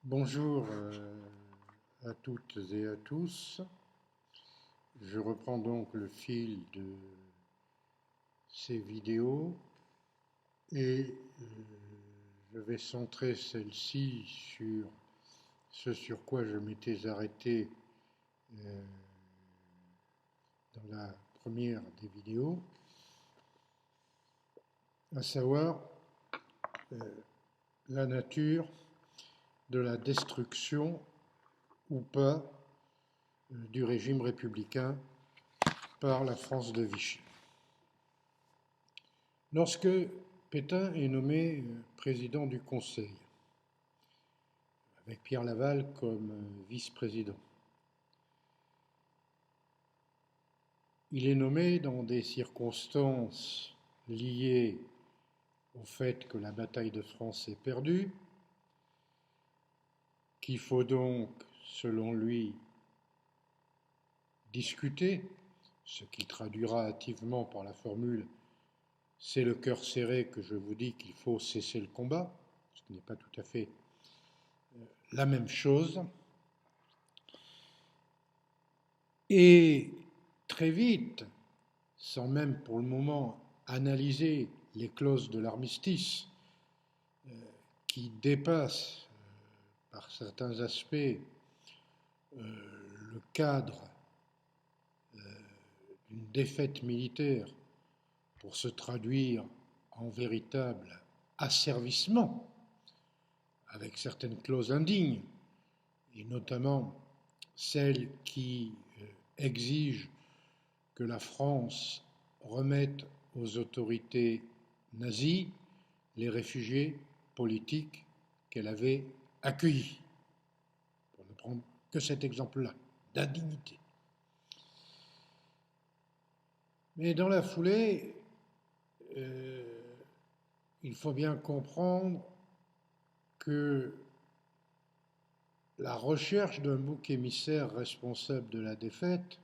Bonjour à toutes et à tous. Je reprends donc le fil de ces vidéos et je vais centrer celle-ci sur ce sur quoi je m'étais arrêté euh, dans la première des vidéos, à savoir la nature de la destruction ou pas du régime républicain par la France de Vichy. Lorsque Pétain est nommé président du Conseil, avec Pierre Laval comme vice-président, il est nommé dans des circonstances liées au fait que la bataille de France est perdue, qu'il faut donc, selon lui, discuter, ce qui traduira hâtivement par la formule « c'est le cœur serré que je vous dis qu'il faut cesser le combat », ce qui n'est pas tout à fait la même chose. Et très vite, sans même pour le moment analyser les clauses de l'armistice, qui dépassent par certains aspects le cadre d'une défaite militaire pour se traduire en véritable asservissement, avec certaines clauses indignes, et notamment celle qui exige que la France remette aux autorités nazies les réfugiés politiques qu'elle avait accueillis, pour ne prendre que cet exemple-là, d'indignité. Mais dans la foulée, il faut bien comprendre que la recherche d'un bouc émissaire responsable de la défaite,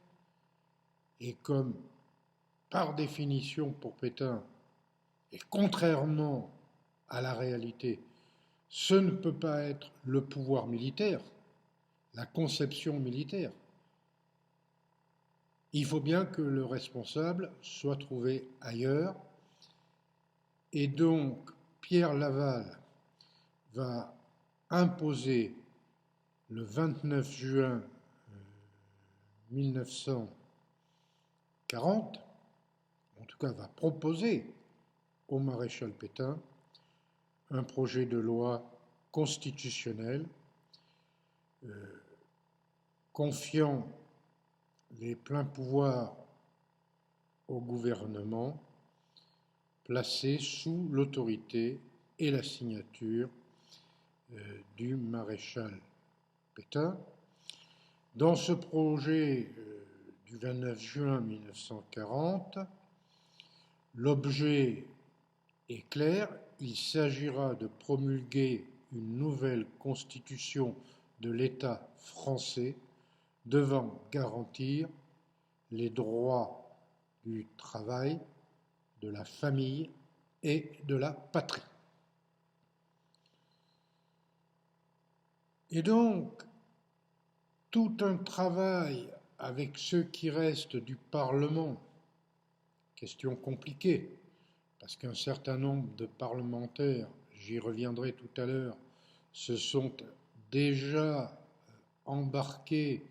et comme par définition pour Pétain, et contrairement à la réalité, ce ne peut pas être le pouvoir militaire, la conception militaire. Il faut bien que le responsable soit trouvé ailleurs, et donc Pierre Laval va imposer le 29 juin 1940, en tout cas va proposer au maréchal Pétain un projet de loi constitutionnelle confiant les pleins pouvoirs au gouvernement, placé sous l'autorité et la signature du maréchal Pétain. Dans ce projet du 29 juin 1940, l'objet est clair, il s'agira de promulguer une nouvelle constitution de l'État français devant garantir les droits du travail, de la famille et de la patrie. Et donc, tout un travail avec ceux qui restent du Parlement, question compliquée, parce qu'un certain nombre de parlementaires, j'y reviendrai tout à l'heure, se sont déjà embarqués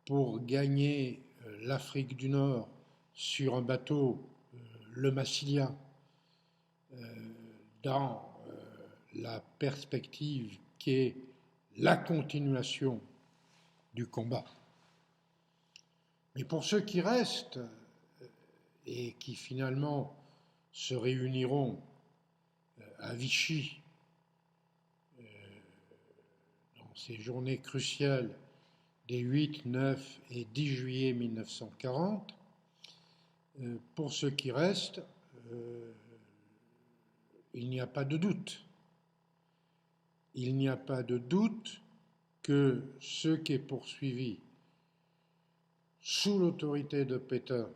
pour gagner l'Afrique du Nord sur un bateau, le Massilia, dans la perspective qu'est la continuation du combat. Mais pour ceux qui restent et qui finalement se réuniront à Vichy dans ces journées cruciales des 8, 9 et 10 juillet 1940, pour ceux qui restent, il n'y a pas de doute. Il n'y a pas de doute que ce qui est poursuivi sous l'autorité de Pétain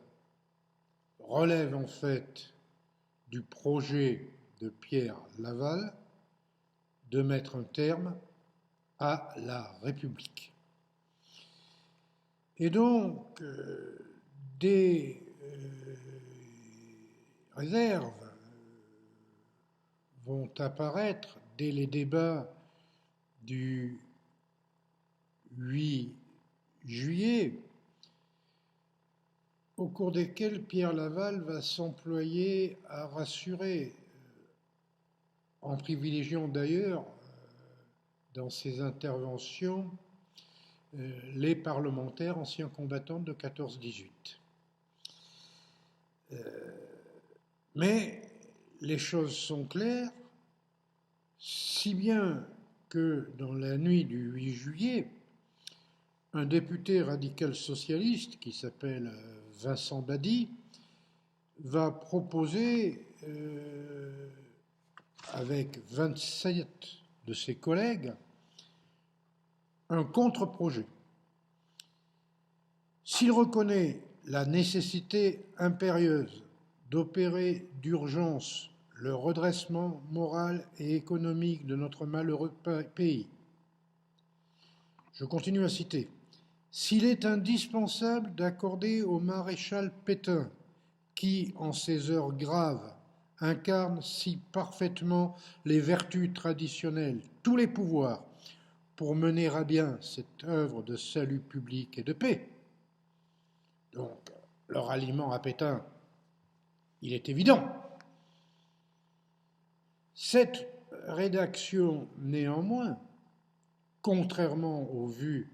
relève en fait du projet de Pierre Laval de mettre un terme à la République. Et donc, des réserves vont apparaître dès les débats du 8 juillet, au cours desquels Pierre Laval va s'employer à rassurer, en privilégiant d'ailleurs dans ses interventions les parlementaires anciens combattants de 14-18. Mais les choses sont claires, si bien que dans la nuit du 8 juillet, un député radical socialiste qui s'appelle Vincent Bady va proposer, avec 27 de ses collègues, un contre-projet. S'il reconnaît la nécessité impérieuse d'opérer d'urgence le redressement moral et économique de notre malheureux pays, je continue à citer, s'il est indispensable d'accorder au maréchal Pétain, qui, en ces heures graves, incarne si parfaitement les vertus traditionnelles, tous les pouvoirs, pour mener à bien cette œuvre de salut public et de paix. Donc, le ralliement à Pétain, il est évident. Cette rédaction, néanmoins, contrairement aux vues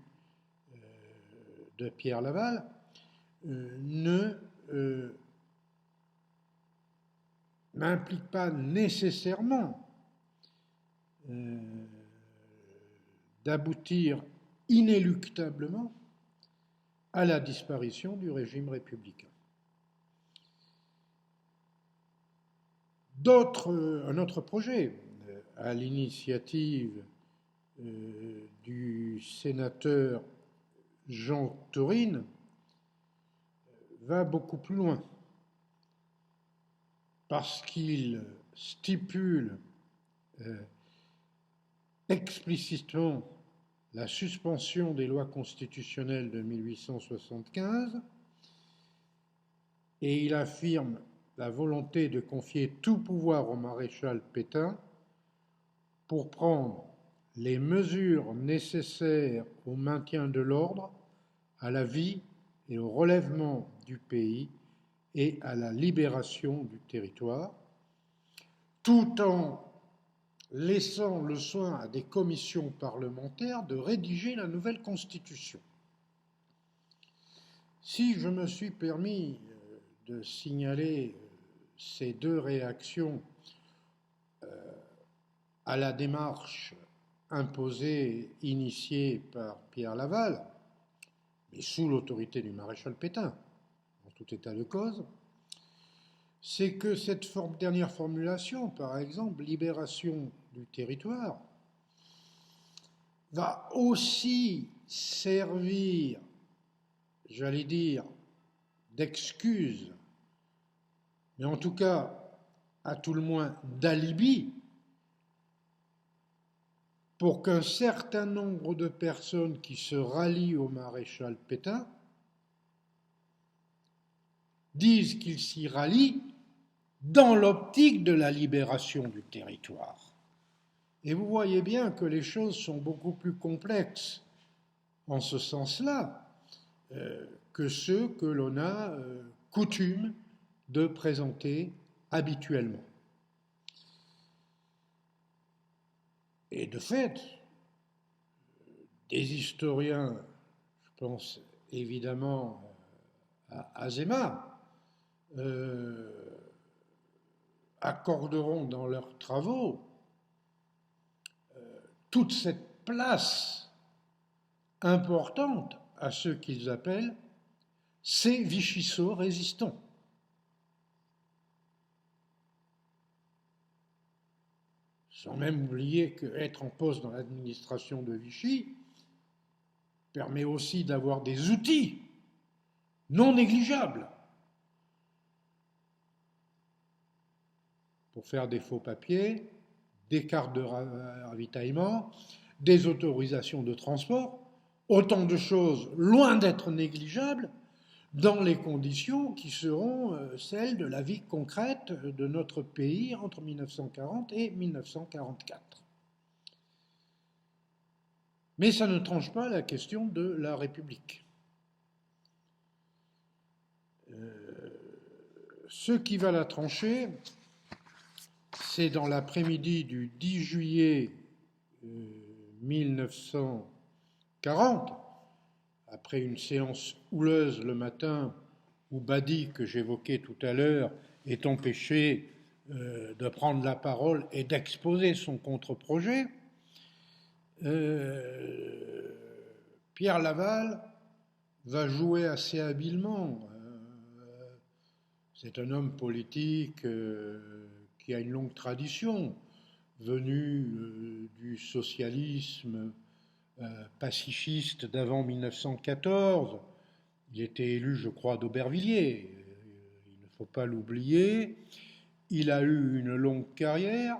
de Pierre Laval, n'implique pas nécessairement d'aboutir inéluctablement à la disparition du régime républicain. Un autre projet, à l'initiative du sénateur Jean Taurin, va beaucoup plus loin, parce qu'il stipule explicitement la suspension des lois constitutionnelles de 1875 et il affirme la volonté de confier tout pouvoir au maréchal Pétain pour prendre les mesures nécessaires au maintien de l'ordre, à la vie et au relèvement du pays et à la libération du territoire, tout en laissant le soin à des commissions parlementaires de rédiger la nouvelle constitution. Si je me suis permis de signaler ces deux réactions à la démarche imposée, initiée par Pierre Laval, mais sous l'autorité du maréchal Pétain, en tout état de cause, c'est que cette dernière formulation, par exemple, libération du territoire, va aussi servir, j'allais dire, d'excuse, mais en tout cas, à tout le moins, d'alibi, pour qu'un certain nombre de personnes qui se rallient au maréchal Pétain disent qu'ils s'y rallient dans l'optique de la libération du territoire. Et vous voyez bien que les choses sont beaucoup plus complexes en ce sens-là que ceux que l'on a coutume de présenter habituellement. Et de fait, des historiens, je pense évidemment à Azéma, accorderont dans leurs travaux toute cette place importante à ceux qu'ils appellent ces Vichisseaux résistants. Sans même oublier qu'être en poste dans l'administration de Vichy permet aussi d'avoir des outils non négligeables pour faire des faux papiers, des cartes de ravitaillement, des autorisations de transport, autant de choses loin d'être négligeables dans les conditions qui seront celles de la vie concrète de notre pays entre 1940 et 1944. Mais ça ne tranche pas la question de la République. Ce qui va la trancher, c'est dans l'après-midi du 10 juillet 1940, après une séance houleuse le matin où Badi, que j'évoquais tout à l'heure, est empêché de prendre la parole et d'exposer son contre-projet, Pierre Laval va jouer assez habilement. C'est un homme politique qui a une longue tradition, venu du socialisme pacifiste d'avant 1914. Il était élu, je crois, d'Aubervilliers, il ne faut pas l'oublier. Il a eu une longue carrière.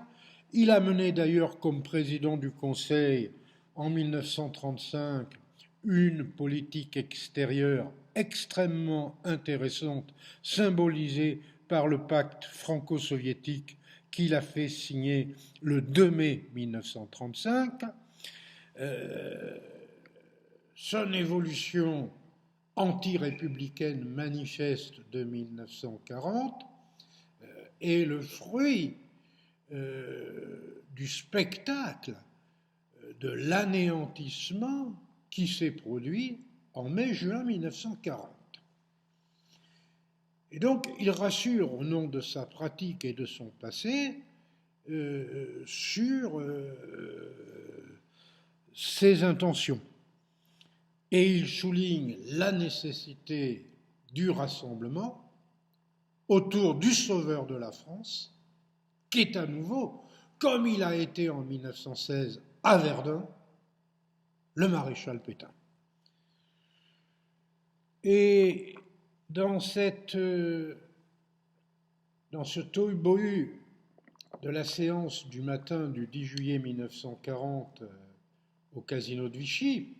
Il a mené d'ailleurs comme président du Conseil en 1935 une politique extérieure extrêmement intéressante, symbolisée par le pacte franco-soviétique qu'il a fait signer le 2 mai 1935. Son évolution anti-républicaine manifeste de 1940 est le fruit du spectacle de l'anéantissement qui s'est produit en mai-juin 1940. Et donc, il rassure au nom de sa pratique et de son passé sur ses intentions. Et il souligne la nécessité du rassemblement autour du sauveur de la France, qui est à nouveau, comme il a été en 1916 à Verdun, le maréchal Pétain. Et dans ce tohu-bohu de la séance du matin du 10 juillet 1940 au casino de Vichy,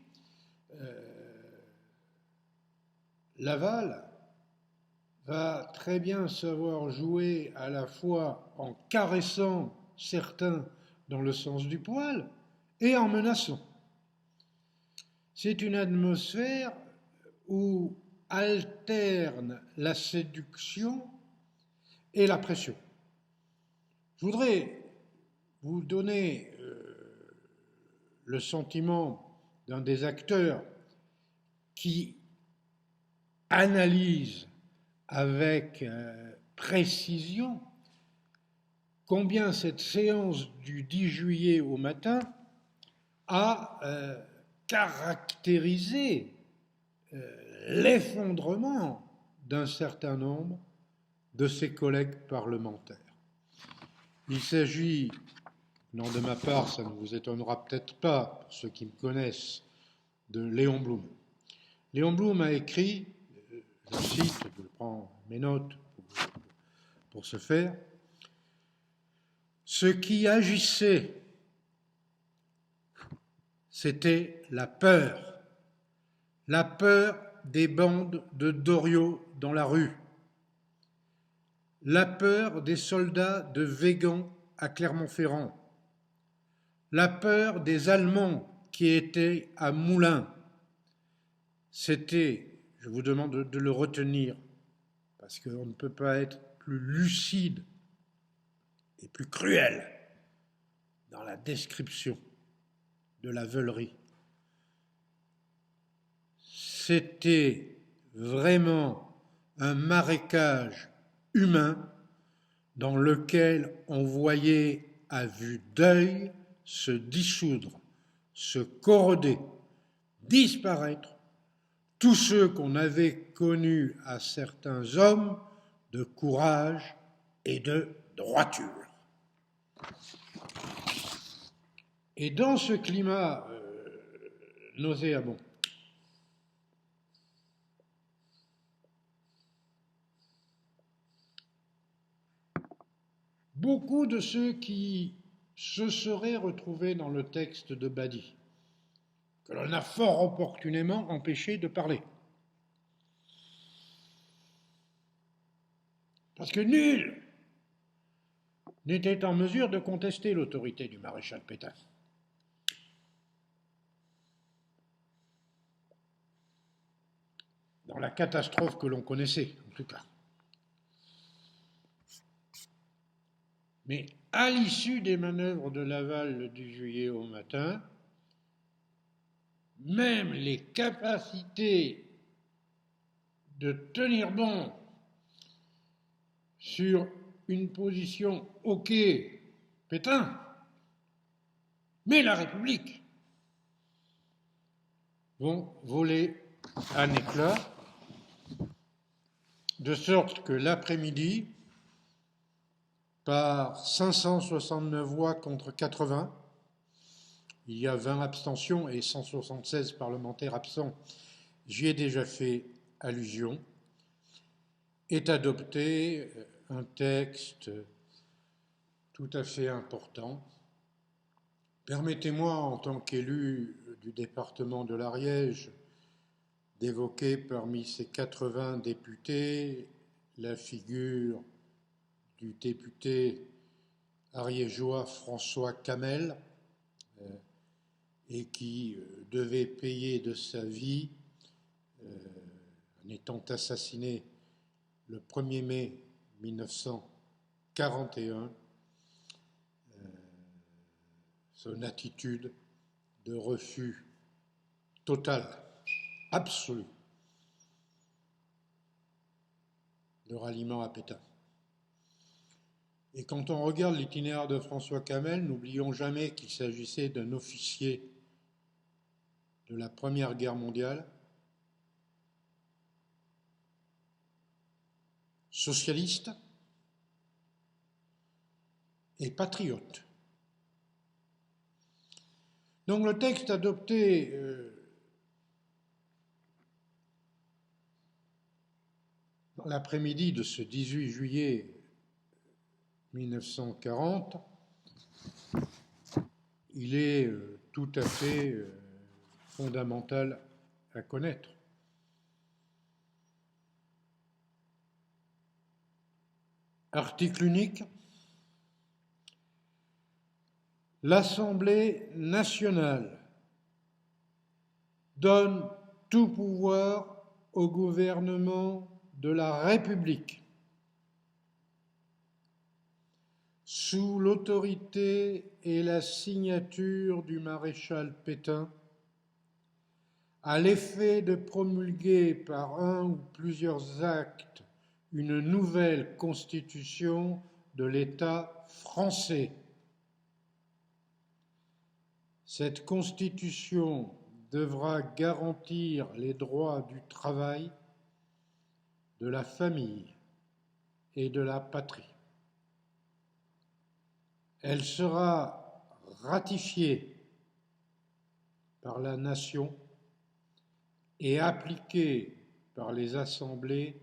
Laval va très bien savoir jouer à la fois en caressant certains dans le sens du poil et en menaçant. C'est une atmosphère où alterne la séduction et la pression. Je voudrais vous donner le sentiment d'un des acteurs qui analyse avec précision combien cette séance du 10 juillet au matin a caractérisé l'effondrement d'un certain nombre de ses collègues parlementaires. Il s'agit, non de ma part, ça ne vous étonnera peut-être pas, pour ceux qui me connaissent, de Léon Blum. Léon Blum a écrit, je cite, je prends mes notes pour ce faire, « Ce qui agissait, c'était la peur des bandes de Doriot dans la rue, la peur des soldats de Végan à Clermont-Ferrand, la peur des Allemands qui étaient à Moulins. C'était, je vous demande de le retenir, parce qu'on ne peut pas être plus lucide et plus cruel dans la description de la veulerie. C'était vraiment un marécage humain dans lequel on voyait à vue d'œil se dissoudre, se corroder, disparaître tous ceux qu'on avait connus à certains hommes de courage et de droiture. Et dans ce climat nauséabond, beaucoup de ceux qui se serait retrouvé dans le texte de Badi, que l'on a fort opportunément empêché de parler. Parce que nul n'était en mesure de contester l'autorité du maréchal Pétain. Dans la catastrophe que l'on connaissait, en tout cas. Mais à l'issue des manœuvres de Laval le 10 juillet au matin, même les capacités de tenir bon sur une position OK, Pétain, mais la République, vont voler un éclat, de sorte que l'après-midi, par 569 voix contre 80, il y a 20 abstentions et 176 parlementaires absents, j'y ai déjà fait allusion, est adopté un texte tout à fait important. Permettez-moi, en tant qu'élu du département de l'Ariège, d'évoquer parmi ces 80 députés la figure du député ariégeois François Camel, et qui devait payer de sa vie, en étant assassiné le 1er mai 1941, son attitude de refus total, absolu, de ralliement à Pétain. Et quand on regarde l'itinéraire de François Camel, n'oublions jamais qu'il s'agissait d'un officier de la Première Guerre mondiale, socialiste et patriote. Donc le texte adopté dans l'après-midi de ce 18 juillet 1940, il est tout à fait fondamental à connaître. Article unique. L'Assemblée nationale donne tout pouvoir au gouvernement de la République sous l'autorité et la signature du maréchal Pétain, à l'effet de promulguer par un ou plusieurs actes une nouvelle constitution de l'État français. Cette constitution devra garantir les droits du travail, de la famille et de la patrie. Elle sera ratifiée par la nation et appliquée par les assemblées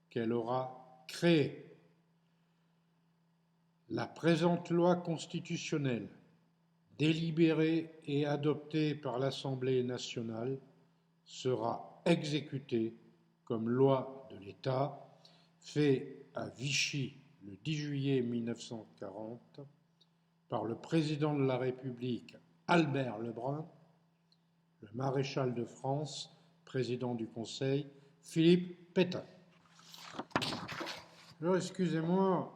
qu'elle aura créées. La présente loi constitutionnelle, délibérée et adoptée par l'Assemblée nationale, sera exécutée comme loi de l'État, fait à Vichy le 10 juillet 1940 par le président de la République Albert Lebrun, le maréchal de France, président du Conseil, Philippe Pétain. Alors, excusez-moi,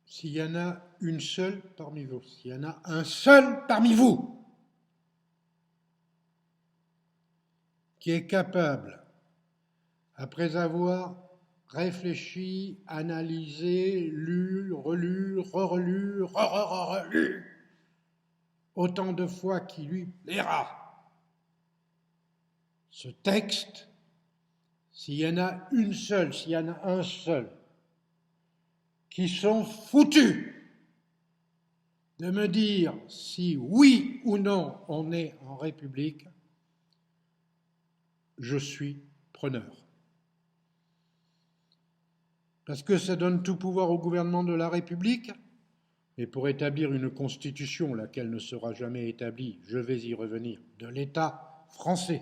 s'il y en a une seule parmi vous, s'il y en a un seul parmi vous qui est capable, après avoir réfléchi, analysé, lu, relu, re-relu, re-relu, autant de fois qu'il lui plaira, ce texte, s'il y en a une seule, s'il y en a un seul, qui sont foutus de me dire si oui ou non on est en République, je suis preneur. Parce que ça donne tout pouvoir au gouvernement de la République. Et pour établir une constitution, laquelle ne sera jamais établie, je vais y revenir, de l'État français.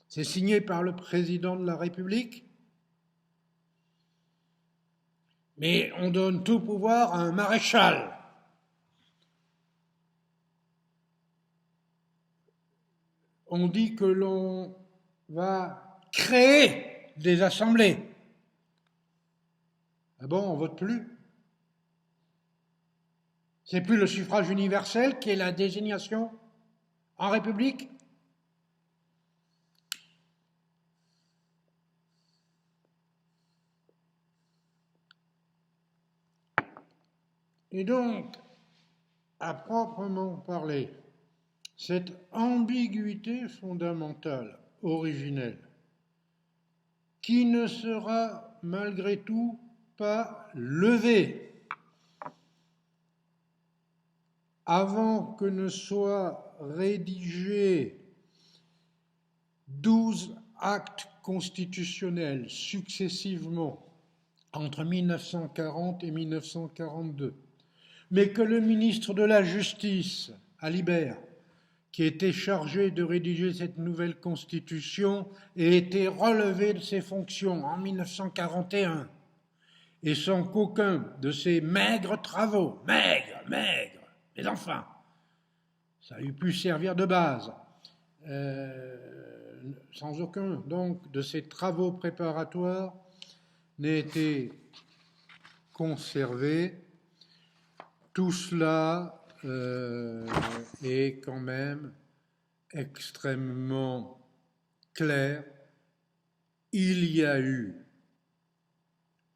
C'est signé par le président de la République, mais on donne tout pouvoir à un maréchal. On dit que l'on va créer des assemblées. Ah bon, on vote plus? C'est plus le suffrage universel qui est la désignation en République? Et donc, à proprement parler, cette ambiguïté fondamentale, originelle, qui ne sera malgré tout pas levée avant que ne soient rédigés 12 actes constitutionnels successivement entre 1940 et 1942, mais que le ministre de la Justice, Alibert, qui était chargé de rédiger cette nouvelle constitution, ait été relevé de ses fonctions en 1941, et sans qu'aucun de ces maigres travaux, maigres, mais enfin, ça a eu pu servir de base, sans aucun donc de ces travaux préparatoires n'ait été conservé, tout cela est quand même extrêmement clair. Il y a eu,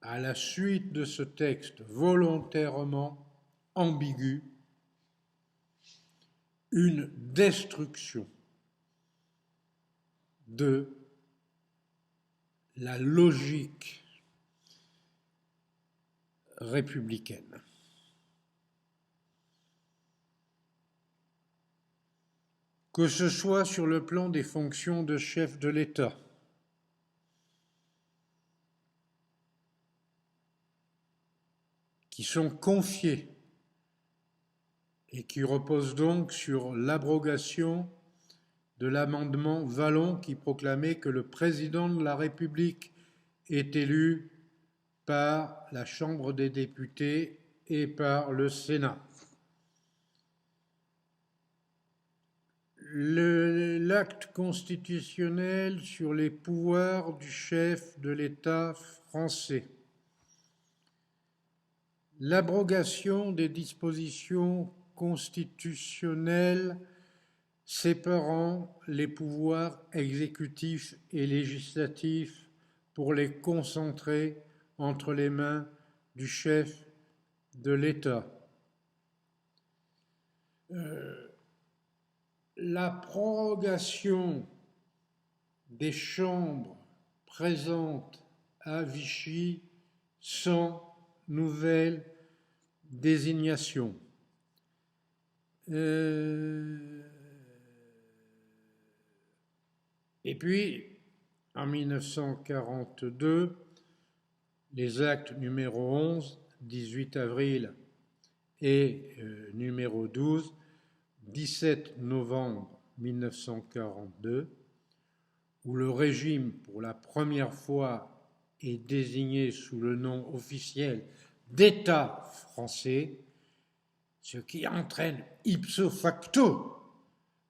à la suite de ce texte volontairement ambigu, une destruction de la logique républicaine. Que ce soit sur le plan des fonctions de chef de l'État, qui sont confiées et qui reposent donc sur l'abrogation de l'amendement Vallon qui proclamait que le président de la République est élu par la Chambre des députés et par le Sénat. L'acte constitutionnel sur les pouvoirs du chef de l'État français. L'abrogation des dispositions constitutionnelles séparant les pouvoirs exécutifs et législatifs pour les concentrer entre les mains du chef de l'État. La prorogation des chambres présentes à Vichy sans nouvelle désignation. Et puis, en 1942, les actes numéro 11, 18 avril, et numéro 12, 17 novembre 1942, où le régime, pour la première fois, est désigné sous le nom officiel d'État français, ce qui entraîne ipso facto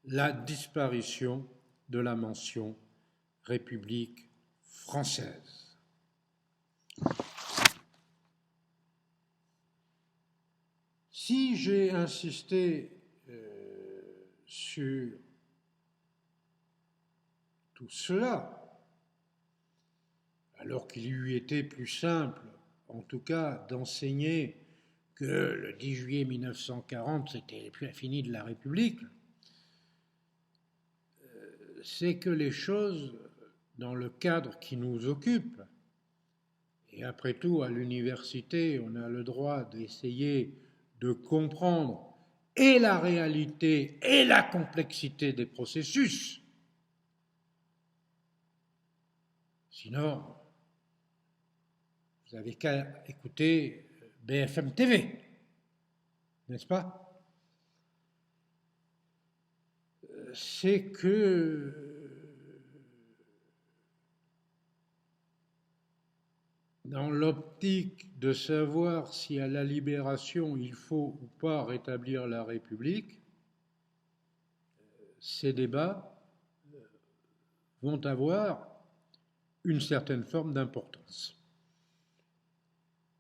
la disparition de la mention République française. Si j'ai insisté sur tout cela, alors qu'il eût été plus simple, en tout cas, d'enseigner que le 10 juillet 1940, c'était fini de la République, c'est que les choses, dans le cadre qui nous occupe, et après tout, à l'université, on a le droit d'essayer de comprendre et la réalité et la complexité des processus. Sinon, vous n'avez qu'à écouter BFM TV, n'est-ce pas? C'est que dans l'optique de savoir si à la Libération il faut ou pas rétablir la République, ces débats vont avoir une certaine forme d'importance.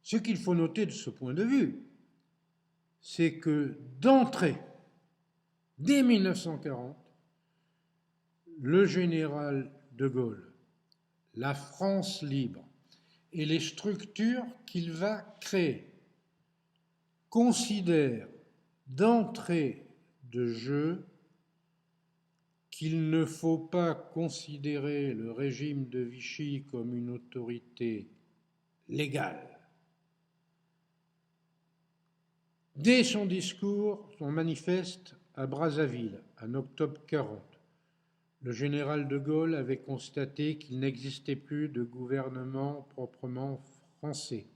Ce qu'il faut noter de ce point de vue, c'est que d'entrée, dès 1940, le général de Gaulle, la France libre et les structures qu'il va créer considèrent d'entrée de jeu qu'il ne faut pas considérer le régime de Vichy comme une autorité légale. Dès son discours, son manifeste à Brazzaville, en octobre 40, le général de Gaulle avait constaté qu'il n'existait plus de gouvernement proprement français.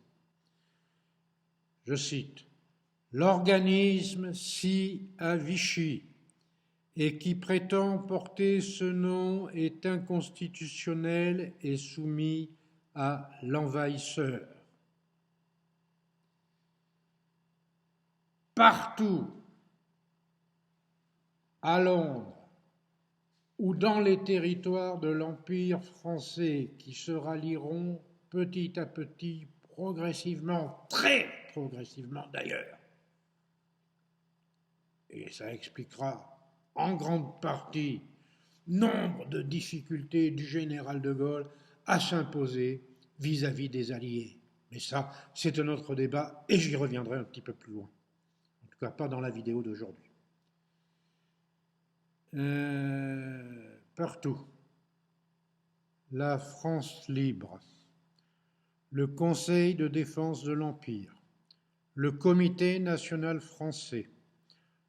Je cite, « L'organisme si à Vichy et qui prétend porter ce nom est inconstitutionnel et soumis à l'envahisseur. Partout, à Londres, ou dans les territoires de l'Empire français qui se rallieront petit à petit, progressivement, très progressivement d'ailleurs. Et ça expliquera en grande partie nombre de difficultés du général de Gaulle à s'imposer vis-à-vis des Alliés. Mais ça, c'est un autre débat et j'y reviendrai un petit peu plus loin. En tout cas, pas dans la vidéo d'aujourd'hui. Partout, la France libre, le Conseil de défense de l'Empire, le Comité national français,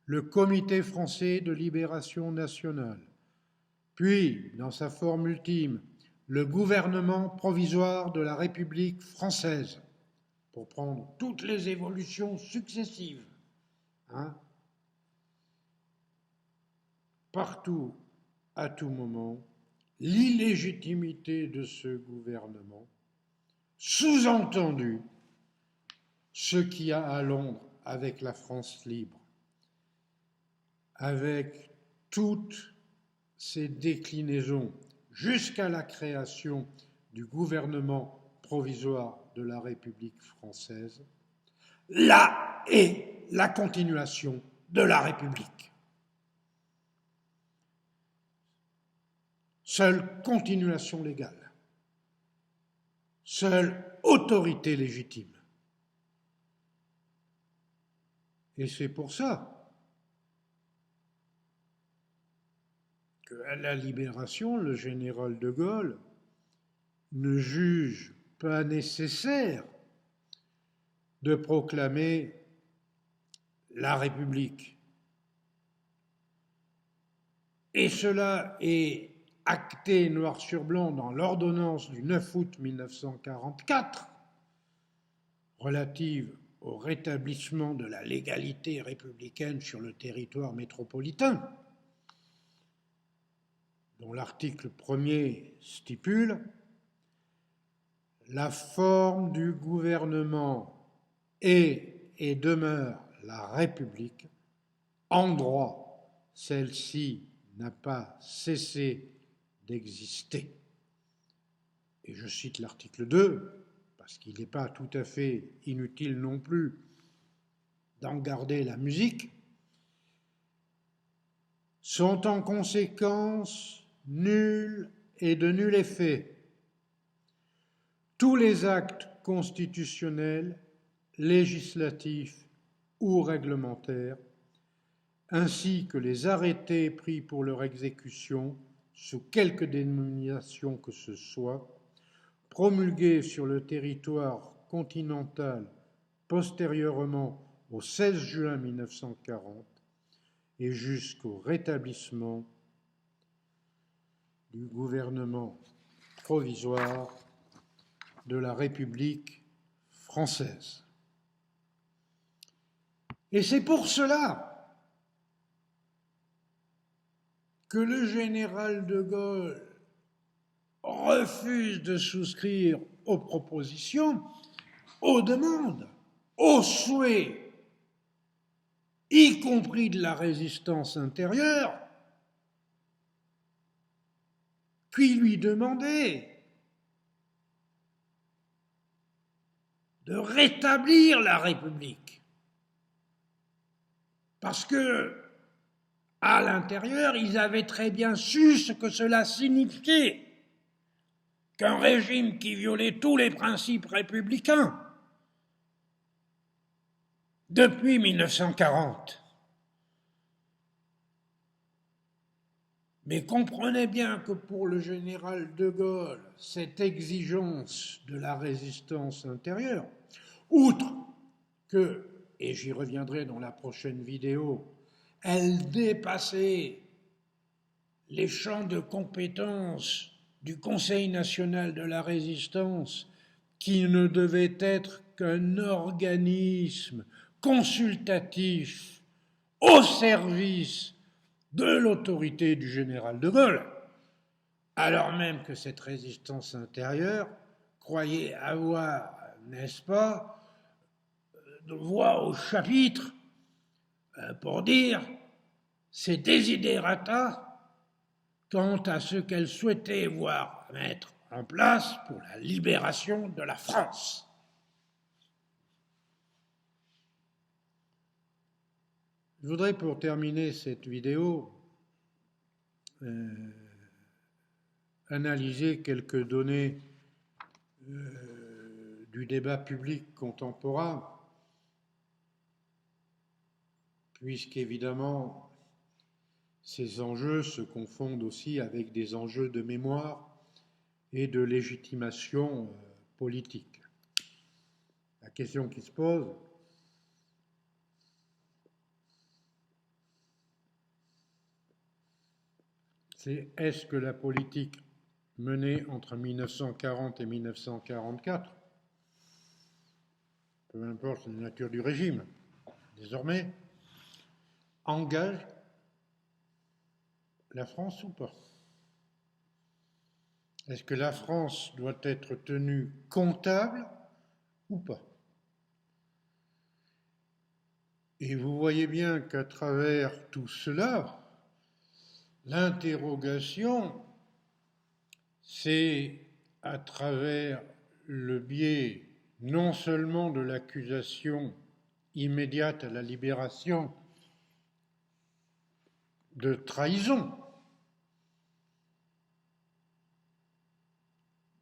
le Comité français de libération nationale, puis, dans sa forme ultime, le gouvernement provisoire de la République française, pour prendre toutes les évolutions successives. Partout, à tout moment, l'illégitimité de ce gouvernement, sous-entendu ce qu'il y a à Londres avec la France libre, avec toutes ces déclinaisons jusqu'à la création du gouvernement provisoire de la République française, là est la continuation de la République. Seule continuation légale, seule autorité légitime. Et c'est pour ça qu'à la Libération, le général de Gaulle ne juge pas nécessaire de proclamer la République. Et cela est acté noir sur blanc dans l'ordonnance du 9 août 1944 relative au rétablissement de la légalité républicaine sur le territoire métropolitain, dont l'article 1er stipule « La forme du gouvernement est et demeure la République. En droit, celle-ci n'a pas cessé d'exister. » Et je cite l'article 2, parce qu'il n'est pas tout à fait inutile non plus d'en garder la musique, sont en conséquence nuls et de nul effet tous les actes constitutionnels, législatifs ou réglementaires, ainsi que les arrêtés pris pour leur exécution, sous quelque dénomination que ce soit, promulgués sur le territoire continental postérieurement au 16 juin 1940 et jusqu'au rétablissement du gouvernement provisoire de la République française. Et c'est pour cela que le général de Gaulle refuse de souscrire aux propositions, aux demandes, aux souhaits, y compris de la résistance intérieure, qui lui demandait de rétablir la République. Parce que, à l'intérieur, ils avaient très bien su ce que cela signifiait, qu'un régime qui violait tous les principes républicains depuis 1940. Mais comprenez bien que pour le général de Gaulle, cette exigence de la résistance intérieure, outre que, et j'y reviendrai dans la prochaine vidéo, elle dépassait les champs de compétences du Conseil national de la résistance, qui ne devait être qu'un organisme consultatif au service de l'autorité du général de Gaulle, alors même que cette résistance intérieure croyait avoir, n'est-ce pas, de voix au chapitre pour dire ses desiderata quant à ce qu'elle souhaitait voir mettre en place pour la libération de la France. Je voudrais, pour terminer cette vidéo, analyser quelques données du débat public contemporain, puisqu'évidemment, ces enjeux se confondent aussi avec des enjeux de mémoire et de légitimation politique. La question qui se pose, c'est est-ce que la politique menée entre 1940 et 1944, peu importe la nature du régime, désormais, engage la France ou pas? Est-ce que la France doit être tenue comptable ou pas? Et vous voyez bien qu'à travers tout cela, l'interrogation, c'est à travers le biais non seulement de l'accusation immédiate à la libération de trahison,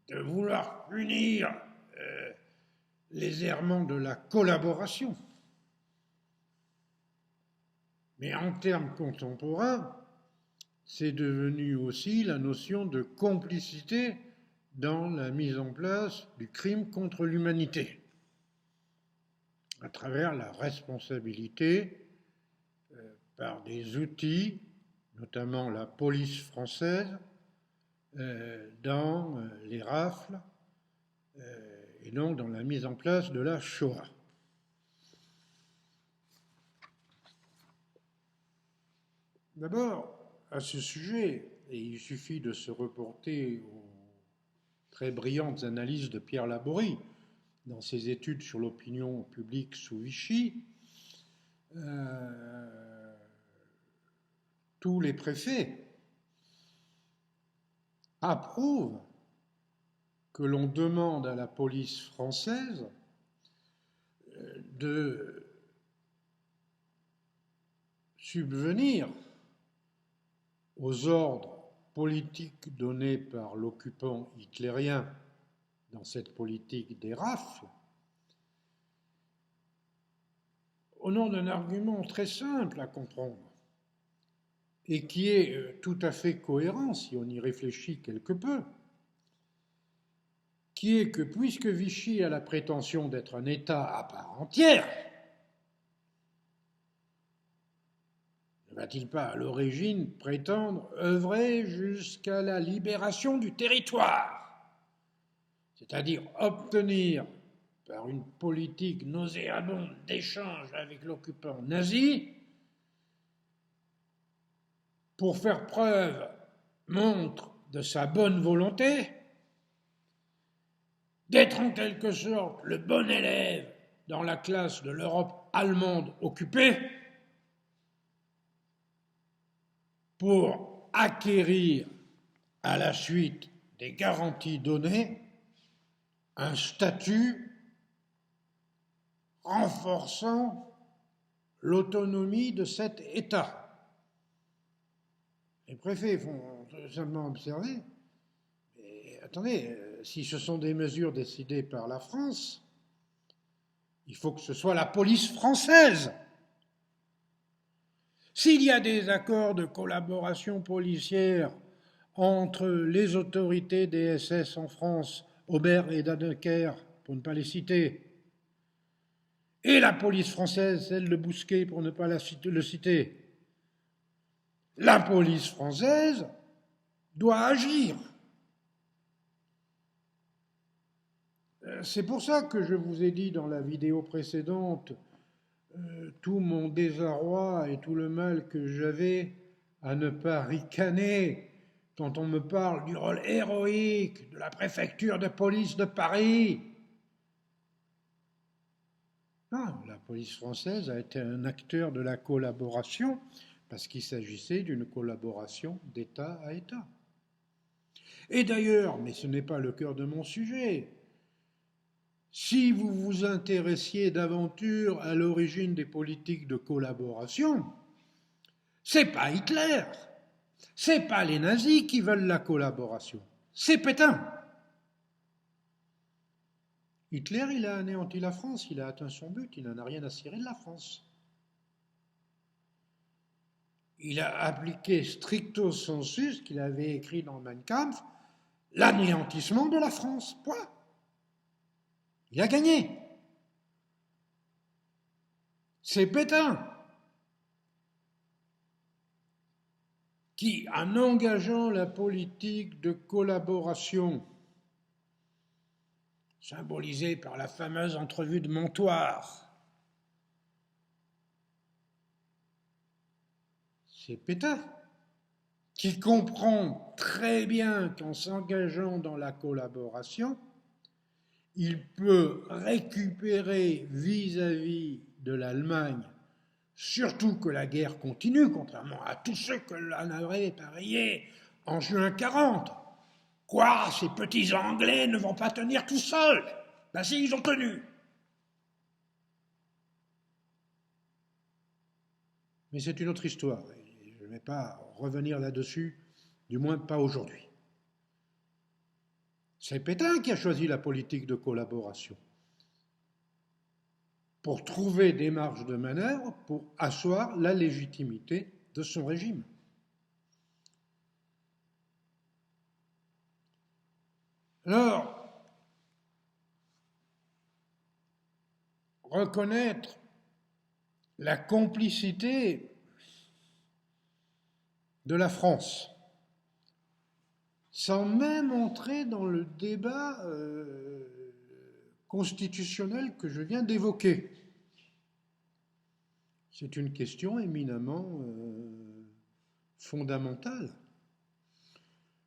de vouloir punir les errements de la collaboration, mais en termes contemporains, c'est devenu aussi la notion de complicité dans la mise en place du crime contre l'humanité, à travers la responsabilité par des outils, notamment la police française, dans les rafles et donc dans la mise en place de la Shoah. D'abord, à ce sujet, et il suffit de se reporter aux très brillantes analyses de Pierre Laborie dans ses études sur l'opinion publique sous Vichy, tous les préfets approuvent que l'on demande à la police française de subvenir aux ordres politiques donnés par l'occupant hitlérien dans cette politique des rafles, au nom d'un argument très simple à comprendre et qui est tout à fait cohérent si on y réfléchit quelque peu, qui est que puisque Vichy a la prétention d'être un État à part entière, ne va-t-il pas à l'origine prétendre œuvrer jusqu'à la libération du territoire? c'est-à-dire obtenir par une politique nauséabonde d'échange avec l'occupant nazi, pour faire preuve, montre de sa bonne volonté, d'être en quelque sorte le bon élève dans la classe de l'Europe allemande occupée, pour acquérir, à la suite des garanties données, un statut renforçant l'autonomie de cet État. Les préfets font simplement observer, mais attendez, si ce sont des mesures décidées par la France, il faut que ce soit la police française. S'il y a des accords de collaboration policière entre les autorités des SS en France, Aubert et Dannecker, pour ne pas les citer, et la police française, celle de Bousquet, pour ne pas le citer, la police française doit agir. C'est pour ça que je vous ai dit dans la vidéo précédente tout mon désarroi et tout le mal que j'avais à ne pas ricaner quand on me parle du rôle héroïque de la préfecture de police de Paris. Non, la police française a été un acteur de la collaboration parce qu'il s'agissait d'une collaboration d'État à État. Et d'ailleurs, mais ce n'est pas le cœur de mon sujet, si vous vous intéressiez d'aventure à l'origine des politiques de collaboration, c'est pas Hitler, c'est pas les nazis qui veulent la collaboration, c'est Pétain. Hitler, il a anéanti la France, il a atteint son but, il n'en a rien à cirer de la France. Il a appliqué stricto sensu ce qu'il avait écrit dans Mein Kampf, l'anéantissement de la France, point. Il a gagné. C'est Pétain qui, en engageant la politique de collaboration, symbolisée par la fameuse entrevue de Montoire, c'est Pétain qui comprend très bien qu'en s'engageant dans la collaboration, il peut récupérer vis-à-vis de l'Allemagne, surtout que la guerre continue, contrairement à tous ceux que l'on avait parié en juin 40. Quoi, ces petits Anglais ne vont pas tenir tout seuls? Ben si, ils ont tenu. Mais c'est une autre histoire. Je ne vais pas revenir là-dessus, du moins pas aujourd'hui. C'est Pétain qui a choisi la politique de collaboration pour trouver des marges de manœuvre pour asseoir la légitimité de son régime. Alors, reconnaître la complicité de la France, sans même entrer dans le débat constitutionnel que je viens d'évoquer. C'est une question éminemment fondamentale.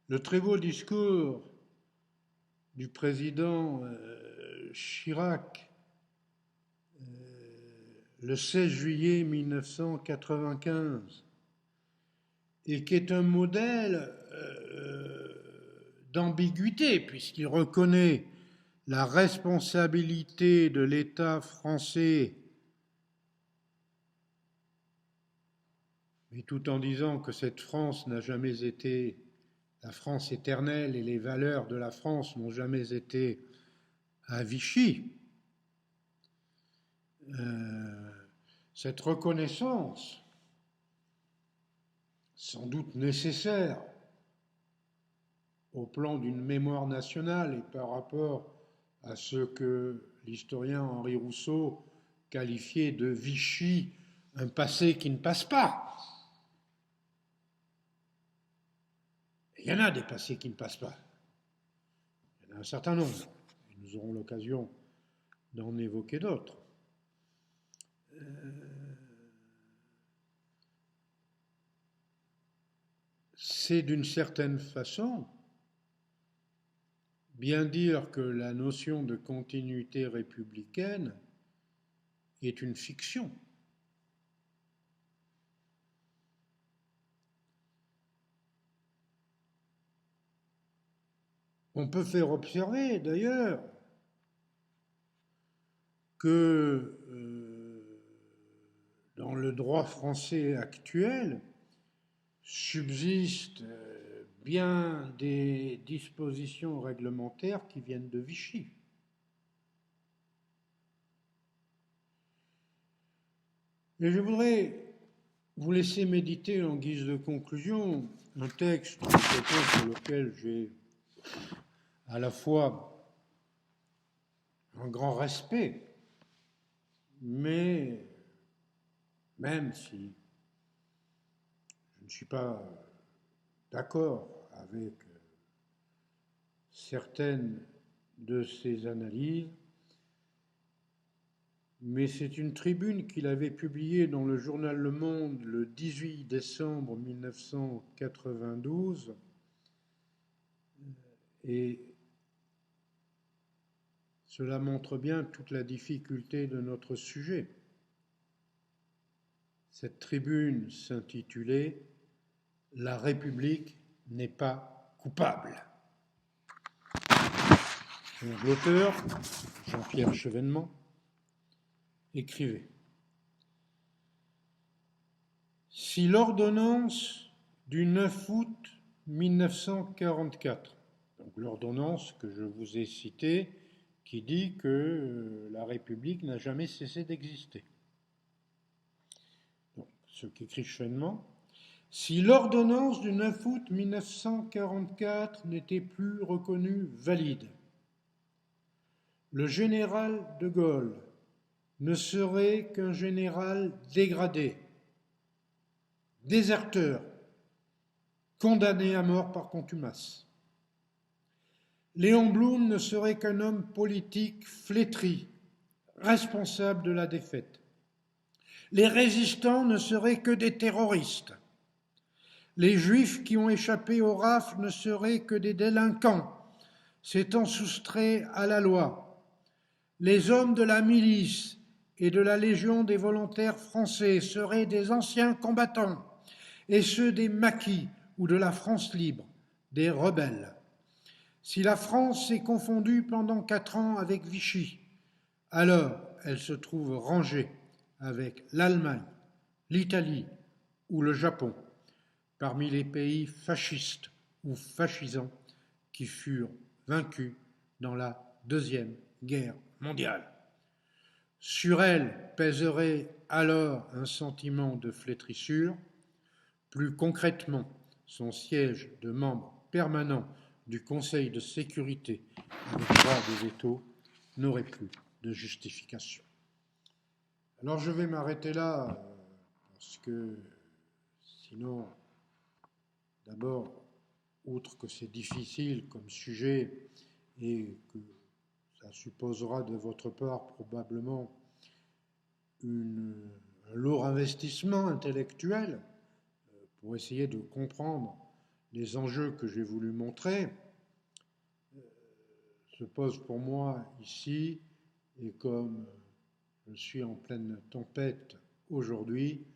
Le très beau discours du président Chirac le 16 juillet 1995 et qui est un modèle d'ambiguïté puisqu'il reconnaît la responsabilité de l'État français, mais tout en disant que cette France n'a jamais été la France éternelle et les valeurs de la France n'ont jamais été à Vichy. Cette reconnaissance, sans doute nécessaire au plan d'une mémoire nationale et par rapport à ce que l'historien Henri Rousseau qualifiait de Vichy, un passé qui ne passe pas. Il y en a des passés qui ne passent pas. Il y en a un certain nombre. nous aurons l'occasion d'en évoquer d'autres. C'est d'une certaine façon bien dire que la notion de continuité républicaine est une fiction. On peut faire observer d'ailleurs que dans le droit français actuel subsistent bien des dispositions réglementaires qui viennent de Vichy. Et je voudrais vous laisser méditer en guise de conclusion un texte sur lequel j'ai à la fois un grand respect, mais même si je ne suis pas d'accord avec certaines de ses analyses, mais c'est une tribune qu'il avait publiée dans le journal Le Monde le 18 décembre 1992, et cela montre bien toute la difficulté de notre sujet. Cette tribune s'intitulait « La République n'est pas coupable ». Donc, l'auteur, Jean-Pierre Chevènement, écrivait: si l'ordonnance du 9 août 1944, donc l'ordonnance que je vous ai citée, qui dit que la République n'a jamais cessé d'exister. Donc, ce qu'écrit Chevènement, si l'ordonnance du 9 août 1944 n'était plus reconnue valide, le général de Gaulle ne serait qu'un général dégradé, déserteur, condamné à mort par contumace. Léon Blum ne serait qu'un homme politique flétri, responsable de la défaite. Les résistants ne seraient que des terroristes. Les Juifs qui ont échappé aux rafles ne seraient que des délinquants, s'étant soustraits à la loi. Les hommes de la milice et de la Légion des volontaires français seraient des anciens combattants, et ceux des maquis ou de la France libre, des rebelles. Si la France s'est confondue pendant 4 ans avec Vichy, alors elle se trouve rangée avec l'Allemagne, l'Italie ou le Japon, parmi les pays fascistes ou fascisants qui furent vaincus dans la Deuxième Guerre mondiale. Sur elle pèserait alors un sentiment de flétrissure. Plus concrètement, son siège de membre permanent du Conseil de sécurité avec droit de veto n'aurait plus de justification. Alors je vais m'arrêter là, parce que sinon, d'abord, outre que c'est difficile comme sujet et que ça supposera de votre part probablement un lourd investissement intellectuel pour essayer de comprendre les enjeux que j'ai voulu montrer, se pose pour moi ici, et comme je suis en pleine tempête aujourd'hui,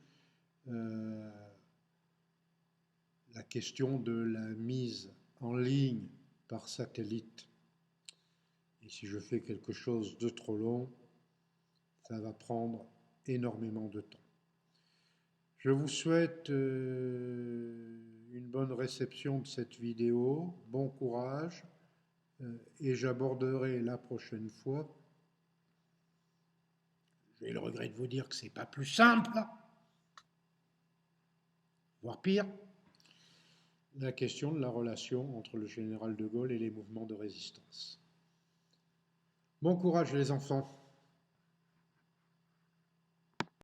la question de la mise en ligne par satellite. Et si je fais quelque chose de trop long, ça va prendre énormément de temps. Je vous souhaite une bonne réception de cette vidéo, bon courage, et j'aborderai la prochaine fois, j'ai le regret de vous dire que ce n'est pas plus simple, voire pire, la question de la relation entre le général de Gaulle et les mouvements de résistance. Bon courage les enfants.